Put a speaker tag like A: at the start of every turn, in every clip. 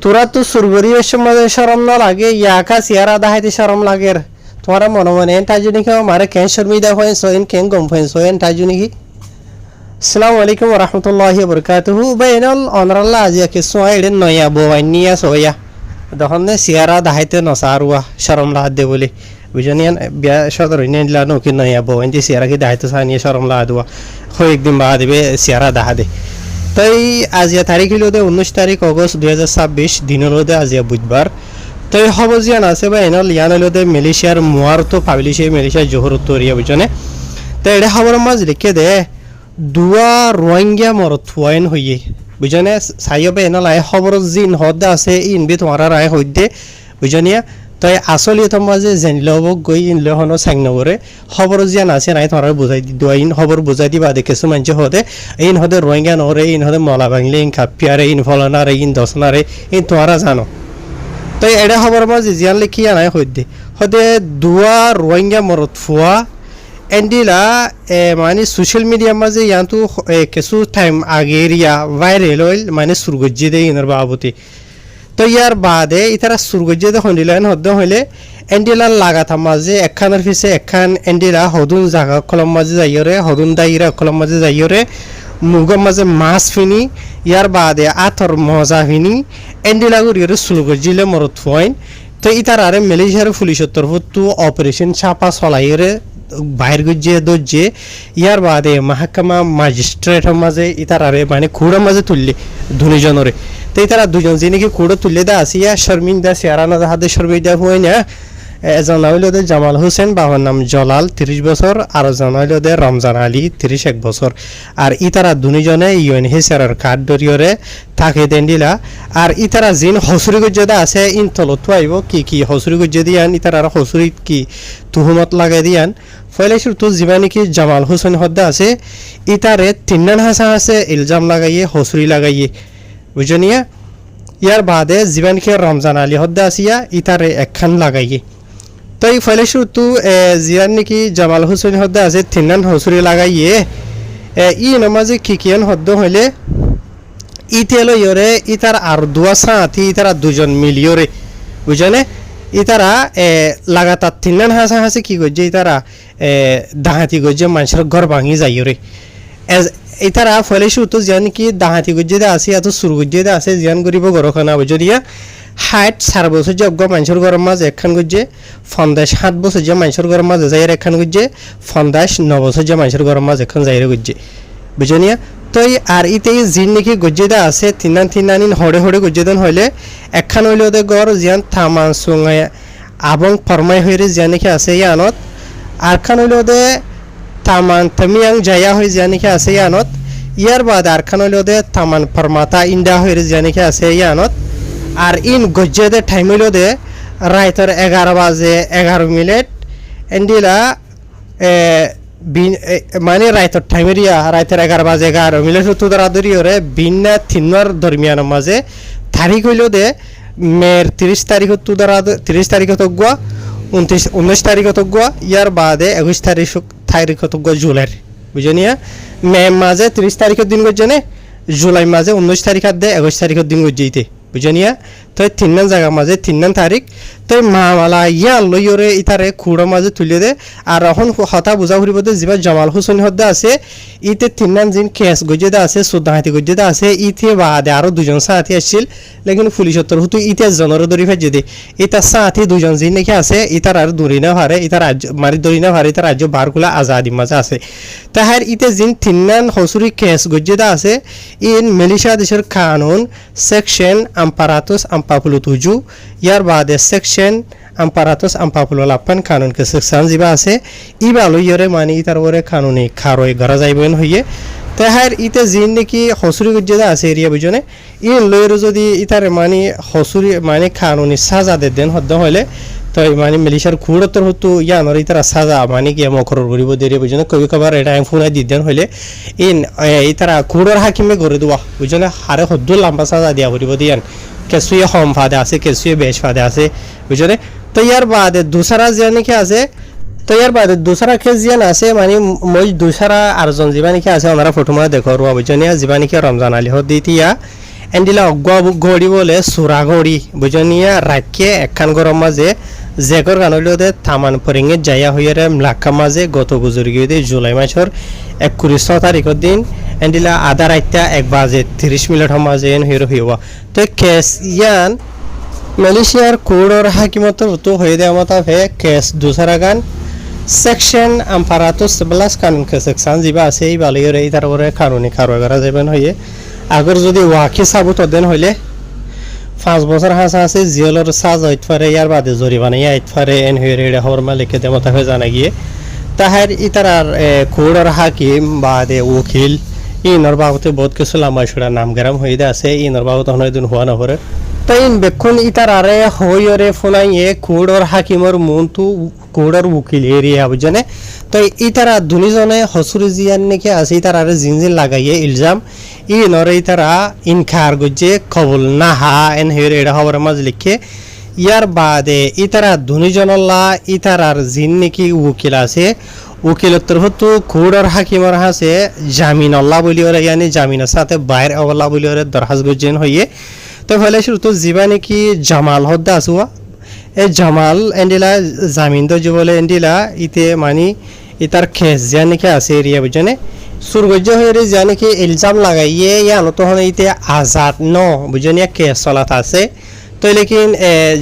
A: তোরা তো সুরগরিয়ের সময় শরম না লাগে ইয়াকা সিয়ারা দাহাইতে শরম লাগে তোমারা মনে মনে এন তাজুনি কেউ মারে কেন শর্মিদা হয়েন সোয়েন কেন গম হয়েন সোয়েন তাজুনি কি আসসালামু আলাইকুম রহমতুল্লাহি বরকাতুহু বাইনাল অনরাল্লাহ আজিয়াকে সোয়াইডে নয়া বোয়াইনিয়া সোয়া তখন সিয়ারা দাহাইতে নসারুয়া শরম লাগ দে বলে বুঝনিয়ান বিয়া সদর নিলা নকি নয়া বোয়াইনি সিয়ারা কি দাহাইতে সানিয়ে শরম লাগ দেওয়া হয় একদিন বাদ দিবে সিয়ারা দাহা দে তাই আজিয়া তারিখ হলো 19 তারিখ অগস্ট 2026 দিন হলো আজিয়া বুধবার তাই খবর জিয়ান আছে বা এনল ইয়ান হলো মালয়েশিয়ার মুয়ারতো পাবলিশে মালয়েশিয়া জোহর তরিয়া বুঝনে তাই এটা খবর মাঝ লিখে দে দুয়া রোহিঙ্গা মরত ওয়াইন হইয়ে বুঝনে সাইবে এনল আই খবর জিন হদ আছে ইন বি তোমারা রায় হইদে বুঝনিয়া তাই আসলে তোমার যে জেনলব গই ইনলে হনো সাংনগরে খবর জিয়ান আছে নাই তোমার বুঝাই দিদুয়া ইন খবর বুঝাই দিবা দে কিছু মানছে হদে ইন হদে রোহিঙ্গা নরে ইন হদে মলা বাংলে ইন কাপিয়ারে ইন ফলনারে ইন দসনারে ইন তোমারা জানো তাই এটা খবর মাঝে জিয়ান লিখি আনাই হদে দুয়া রোহিঙ্গা মরত ফুয়া এন্ডিলা মানে সোশ্যাল মিডিয়ার মাঝে ইয়ান্তু কিছু টাইম আগের ইয়া ভাইরাল হইল মানে সুরগজ্জি দে ইনার বাবতি তো ইয়ার বাদে ইতারা সুরগজ্জি দে হন্ডিলাইন হদ্দ হইলে এন্ডিলা লাগাতার মাঝে একখানের পিছে একখান এন্ডিলা হদুন জাগা কলম মাঝে যাইরে হদুন দাইরা কলম মাঝে যাইরে মুগর মাঝে মাছ ফিনি ইয়ার বাদে আতর মজা ফিনি এন্ডিলা গুড়িয়ে সুরগজ্জিলে মরত হইন তো ইতারারে মালয়েশিয়ার পুলিশের তরফ অপারেশন ছাপা চলাইরে বাইর গুজিয়ে দজ্জে ইয়ার বাদে মাহকামা ম্যাজিস্ট্রেটের মাঝে ইতারারে মানে খুঁড়ার মাঝে তুললে দুজনরে তো ইতারা দুজন যে নাকি খুঁড়ো তুললে দা আসিয়া শর্মিন্দা সিয়ারানা হাতে শর্মিন্দা হই না এজন হইল জামাল হোসেন বাবার নাম জলাল 30 বছর আর জন হইল রমজান আলী 31 বছর আর ইতারা দুজনে ইউএনএইচসিআর কার্ড দরিয়রে থাকে দেন দিলা আর ইতারা জিন হসুরি গজ্জেদা আছে ইন তলত আইব কি হসুরি গজ্জে দিয়ান ইতারা হসুরি কি তুহমত লাগাই দিয়ান ফলে শুধু জীবানি কি জামাল হোসেন হদ্দা আছে ইতারে তিন্নান হাসা আছে ইলজাম লাগাইয়ে হসুরি লাগাইয়ে বুঝনিয়া ইয়ার বাদে জীবানকে রমজান আলী হদ্দা আসিয়া ইতারে একখান লাগাইয়ে তো এই ফলে শুধু জিয়ান নাকি জামাল হোসেন হদ্দা আছে তিন্নান হসুরি লাগাইয়ে ই নামাজে কিকিয়ান হদ্দ হইলে ইতেলো ইয়রে ইতার আর দুয়া সাথী ইতারা দুজন মিলিয়রে বুঝনে ইতারা লাগাতার তিন্নান হাসা হাসি কি করছে ইতারা দাহাতি করছে মানুষের ঘর ভাঙি যাইরে ইতারা ফলে শুধু জিয়ান কি দাহাতি করছে আসি এত সুর করছে আছে জিয়ান করিব ঘরখানা বুঝিয়া 60 বছর যে মানুষের ঘরের মাঝে একখান করছে 57 বছর যে মানুষের ঘরের মাঝে যাই একখান করছে 59 বছর যে মানুষের ঘরের মাঝে একখান যাই করছে বুঝনিয়া তো আর ইতে জিন নাকি গজ্জেদা আছে তিনান হড়ে গজ্জেদান হইলে একখান হইলে ওদের গড় জিয়ান থামান সুঙায় আবং ফরমাই হইরে জিয়া নাকি আছে ইয়ানত আরখান হইলে ওদের থামান থামিয়াং জায়া হয়ে জিয়া নাকি আছে ইয়ানত ইয়ার বাদ আরখান হইলে ওদের থামান ফরমাতা ইন্ডা হইরে জিয়া নাকি আছে ইয়ানত আর ইন গজ্জেদের টাইম হইলে ওদের রাইতর 11 বাজে 11 মিনিট এন্ডিলা মানে রাইতর টাইমের রাইতের 11 বাজে 11 মিনিট তো তারা ধরিয়ে বিনা তিনবার দরমিয়ান মাঝে তারিখ হইল দে মের 30 তারিখ তো তারা 30 তারিখ তো গুয়া 19 তারিখ তো গুয়া ইয়ার বাদে 21 তারিখ তো গুয়া জুলাই বুঝনিয়া মে মাঝে 30 তারিখের দিন গজনে জুলাই মাঝে 19 তারিখ দে 21 তারিখের দিন গজিতে বুঝনিয়া তো তিননান জায়গা মাঝে তিননান তারিখ তো মামালা ইয়া লইরে ইতারে খুঁড়ো মাঝে তুলে দে আর এখন হতা বুঝা ফুরিব দে যিবা জামাল হোসেন হদ্দা আছে ইতে তিননান জিন কেস গজ্জেদা আছে সুদাহাতি গজ্জেদা আছে ইতে বাদে আরো দুজন সাথী আসছিল লেকিন পুলিশের তরফ হতে ইতে জনর দরি ফেজে দে ইতা সাথী দুজন জিন নাকি আছে ইতার আর দরি না ভারে ইতার রাজ্য মারি দরি না ভারে ইতার রাজ্য বারগুলা আজাদি মাঝে আছে তাহার ইতে জিন তিননান হসুরি কেস গজ্জেদা আছে ইন মালয়েশিয়া দেশের কানুন সেকশন আম্পারাতুস আম্পাপুলো 7 ইয়ার বাদে সেকশন আম্পারাতুস আম্পাপুলো 8 কানুন কে সেকশন জিবা আছে ইবা লইরে মানে ইতার ওরে কানুনি খারই গরা যাইবেন হইয়ে তাহার ইতে জিন নাকি হসুরি গজ্জেদা আছে এরিয়া বুঝনে ইন লইরে যদি ইতার মানে হসুরি মানে কানুনি সাজা দেন হদ্দ হইলে তো মানে মালয়েশিয়ার খুঁড়তর হতো ইয়ানর ইতারা সাজা মানে কি মকরর করিব দেরি বুঝনে কবি কবার এটা ফোনাই দিদেন হইলে ইন ইতারা খুঁড়র হাকিমে করে দেওয়া বুঝনে হারে হদ্দ লম্বা সাজা দিয়া করিব দিয়ান কেসুয়ে হম ফাদে আছে কেসুয়ে বেশ ফাদে আছে বুঝলে তো ইয়ার বাদে দুসরা জিয়ানি কি আছে তো ইয়ার বাদে দুসরা কেস জিয়ান আছে মানে মই দুসরা আরজন জীবানি কি আছে ওনারা ফটো মানে দেখো রুয়া বুঝনিয়া জীবানি কি রমজান আলী হদ দিতিয়া এন্ডিলা অগুয়া গড়ি বলে সুরা গড়ি বুঝনিয়া রাখে একখান গরম মাঝে জেগর গানলিওতে থামান পরিঙে যাইয়া হইয়ারে মলাক্কা মাঝে গত গুজরি গিয়ে জুলাই মাসের 21 তারিখের দিন এন্ডিলা আধা রাইতা 1:30 মাঝে হইর হইবা তো কেস ইয়ান মালয়েশিয়ার কোড়র হাকিমতর তো হয়ে দেওয়া মতো হে কেস দুসরা গান সেকশন আম্পারাতো 11 কানুন কে সেকশন জিবা আছে এই বালিয়র এই তারপরে কানুনি কারবারা যাবেন হইয়ে আগর যদি ওয়াকি সাবুত দেন হইলে 5 বছর হাসা আছে জিওলর সাজ হইত পারে ইয়ার বাদে জরিমানা আইত পারে এন হইরে এটা হওয়ার মালিককে দেওয়া মতো হয়ে জানা গিয়ে তাহার ইতারার কোড়র হাকিম বাদে উকিল ইনর বাবতে বহুত কিছু লামাইছড়া নামগারাম হইদে আছে ইনর বাবত হনদিন হওয়া না হরে তাইন বেক্ষণ ইতারারে হইরে ফোনাইয়ে কোড়র হাকিমর মন্তু কোড়র উকিল এরিয়া বুঝনে তো ইতারা দুনিজনে হসুরি জিয়ান নাকি আছে ইতারারে জিনজিন লাগাইয়ে ইলজাম ইনরে ইতারা ইনকার গজে কবুল না হা এন হইরে এটা হওয়ার মাঝ লিখে ইয়ার বাদে ইতারা দুনিজনল্লা ইতারার জিন নাকি উকিল আছে উকিলের তরফ তো কোড়র হাকিমর হাসে জামিন আল্লাহ বলি ওরা ইয়ানি জামিনের সাথে বাইর আল্লাহ বলি ওরা দরখাস্ত গজেন হইয়ে তো ফলে শুরু তো জিবা নাকি জামাল হদ্দা আসুয়া এ জামাল এন্ডিলা জামিন তো বলে এন্ডিলা ইতে মানি ইতার খেস যা নাকি আছে এরিয়া বুঝনে সুরগজ্য হয়ে যা নাকি ইলজাম লাগাইয়ে ইয়ানো তখন ইতে আজাদ ন বুঝনিয়া কেস চলাত আছে তো লেকিন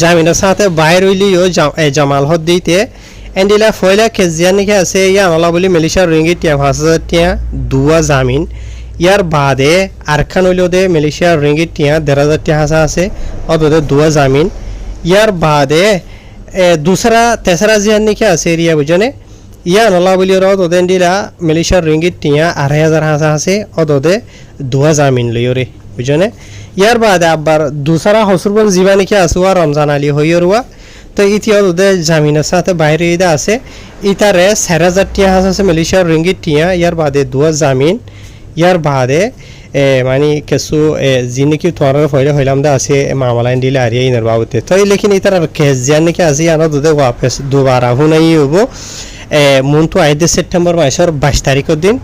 A: জামিনের সাথে বাইর হইলিও জামাল হদ দিতে এন্ডিলা ফয়লা কেস যা নাকি আছে ইয়ানলা বলি মালয়েশিয়ার রিঙ্গিত 5,000 টিয়া দুয়া জামিন ইয়ার বাদে আরখান হইল দে মালয়েশিয়ার রিঙ্গিত টিয়া 1,500 টিয়া হাসা আছে অতদে দুয়া জামিন ইয়ার বাদে দুসরা তেসরা জিয়ান নাকি আছে এরিয়া বুঝনে ইয়া নলা বলি ওদের দিলা মালয়েশিয়ার রিঙ্গিত টিয়া 2,500 হাসা আছে অতদে দুয়া জামিন লইরে বুঝনে ইয়ার বাদে আবার দুসরা হসুরবন জিবা নাকি আসুয়া রমজান আলী হইরুয়া তো ইতিয়া ওদের জামিনের সাথে বাইরে ইদা আছে ইতারে 4,000 টিয়া হাসা আছে মালয়েশিয়ার রিঙ্গিত টিয়া ইয়ার বাদে দুয়া জামিন ইয়ার বাদে মানে কিছু জিনিকি তোমার ফয়লা হইলাম দা আছে মামলা দিলে আর ইনার বাবুতে তো লেকিন ইতার কেস জান নাকি আছে আনো দুদে ওয়াপস দুবারা হুনাই হবো মন্তু আইদে সেপ্টেম্বর মাসের 22 তারিখের দিন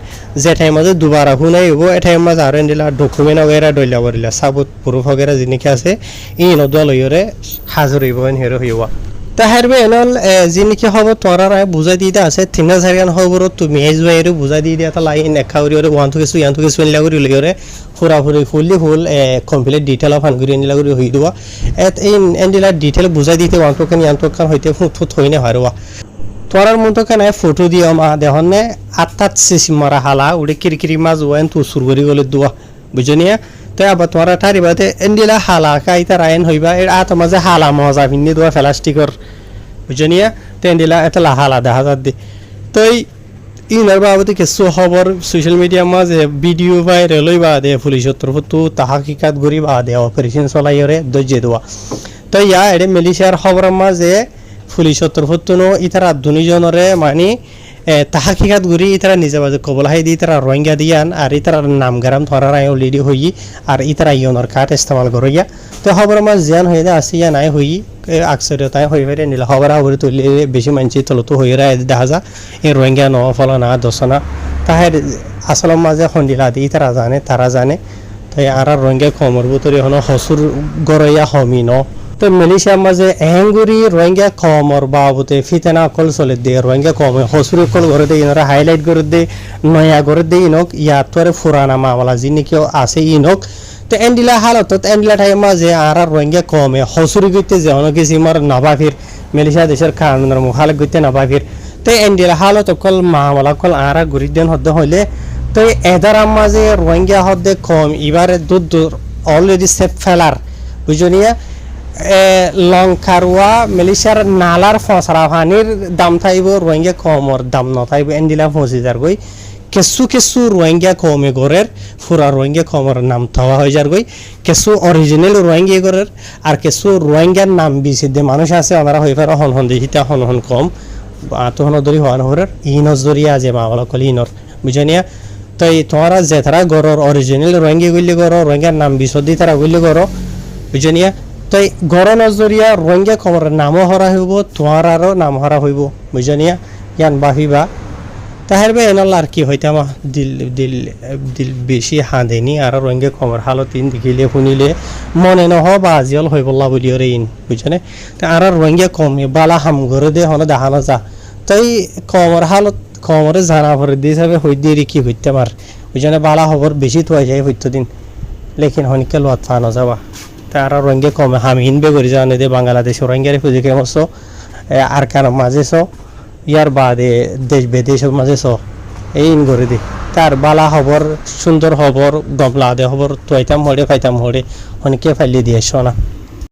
A: যে টাইম আছে দুবারা হুনাই হবো এ টাইম মাঝে আর দিলা ডকুমেন্ট वगैरह ডইলা বরিলা সাবুত প্রুফ वगैरह জিনিকি আছে ই নদুয়া লইরে হাজির হইব হেরো হইবা তাহারবে এনল জিনিকি হব তোরার বুঝাই দিতে আছে 3,000 গান হবর তুমি এজওয়াইরে বুঝাই দি দিয়া তা লাইন একাউরি ওরে ওয়ান তো কিছু ইয়ান তো কিছু লাগরি লইরে ফুরাফুরি fully full complete detail of আনগুরি নি লাগরি হই দুয়া এত ইন এন্ডিলা ডিটেইল বুঝাই দিতে ওয়ান তো কেন ইয়ান তো কান হইতে ফুট হইনে হারওয়া তোরার মতো কেন ফটো দিও মা দেহনে আত্তাত সিসি মারা হালা উড়ে কিরকিরি মাছ ওয়ান তো সুরগরি গলে দুয়া বুঝনিয়া তো আবার তোরা ঠারি বাদে এন্ডিলা হালা কাইতা রায়ন হইবা এর আত মাঝে হালা মজা ভিন্নি দুয়া প্লাস্টিকর বুঝনিয়া তো এন্ডিলা এতলা হালা দেখা যাচ্ছে তো ইনার বাবদে কিছু খবর সোশ্যাল মিডিয়া মাঝে ভিডিও ভাইরাল হইবা দে পুলিশের তরফ তো তাহাকিকাত করি বা দে অপারেশন চলাইরে দজ্জে দেওয়া তো ইয়া এডে মালয়েশিয়ার খবরের মাঝে পুলিশের তরফ তো ইতারা দুনিজনরে মানে তাহাকিকাত করি ইতারা নিজে বাজে কবল হাই দি ইতারা রোহিঙ্গা দিয়ান আর ইতারার নাম গারাম ধরার আয় অলরেডি হই আর ইতারা ইয়নর কার্ড ইস্তেমাল করিয়া তো খবরের মাঝ জান হয়ে আসিয়া নাই হই আকসরিয়তাই হয়ে ফেরে নিলে খবর আবরি তুললে বেশি মানছি তলতো হয়ে দেখা যা এই রোহিঙ্গা ন ফলনা দশনা তাহের আসলের মাঝে খন্ডিলা দি তারা জানে তারা জানে তাই আর রোহিঙ্গা কমর বুতরি হন হসুর গড়াইয়া হমি ন তো মালয়েশিয়ার মাঝে এহেঙ্গুরি রোহিঙ্গা কমর বাবুতে ফিতেনা কল চলে দিয়ে রোহিঙ্গা কম হসুরি কল করে দিয়ে ইনরা হাইলাইট করে দিয়ে নয়া করে দিয়ে ইনক ইয়ার তোরে ফুরানা মামলা যিনি কেউ আছে ইনক তো এন্ডিলা হালত এন্ডিলা টাইম মাঝে আর রোহিঙ্গা কমে হসুরি গইতে যে অনেক সিমার নবাফির মালয়েশিয়া দেশের কানুনের মুখালেক গইতে নবাফির তো এন্ডিলা হালত কল মামলা কল আর গুরি দেন হদ্দ হইলে তো এদার মাঝে রোহিঙ্গা হদ্দে কম এবারে দুধ অলরেডি সেফ ফেলার বুঝনিয়া লঙ্কারওয়া মালয়েশিয়ার নালার ফসরা পানির দাম থাইব রোহিঙ্গা কমর দাম নথাইব এন্ডিলা পৌঁছে যার গই কিছু কিছু রোহিঙ্গা কমে গড়ের ফুরা রোহিঙ্গা কমর নাম থাওয়া হয়ে যার গই কিছু অরিজিনাল রোহিঙ্গা গড়ের আর কিছু রোহিঙ্গার নাম বিছে দে মানুষ আছে ওনারা হয়ে পারে হন হন দেখিতা হন হন কম আতহন দরি হওয়ান হরের ইনস দরিয়া যে মাওলা কলি ইনর বুঝানিয়া তাই তোমরা যে তারা গড়র অরিজিনাল রোহিঙ্গা গুলি গড় রোহিঙ্গার নাম বিশদি তারা গুলি গড় বুঝানিয়া তাই গড় নজরিয়া রোহিঙ্গা কমর নামও হরা হইব তোমারও নাম হরা হইব বুঝানিয়া ইয়ান বাহিবা তাহের বে এনাল আর কি হইতে আমার দিল দিল দিল বেশি হাঁদেনি আর রঙে কমর হালত ইন দেখিলে শুনিলে মনে নহ বা আজিয়াল হয়ে বললা বলি ওরে ইন বুঝছনে তা আর রঙে কমে বালা হাম ঘরে দে হনে দেখানো যা তাই কমর হালত কমরে জানা ভরে দিয়ে যাবে হই দিয়ে কি হইতে পার বুঝছনে বালা খবর বেশি তো যায় হইতো দিন লেকিন হনিকে লোয়াত ফানো যাবা তার রঙে কমে হাম হিনবে করে জানে দে বাংলাদেশ রঙের খুঁজে কেমস আর কার মাঝে ইয়ার বাদে দেশ বিদেশের মাঝে এই ইন করে দি তার বালা খবর সুন্দর খবর গমলা দে খবর তোয়াইতাম হরে ফাইতাম হরে অনেকে ফাইলে দিয়ে শোনা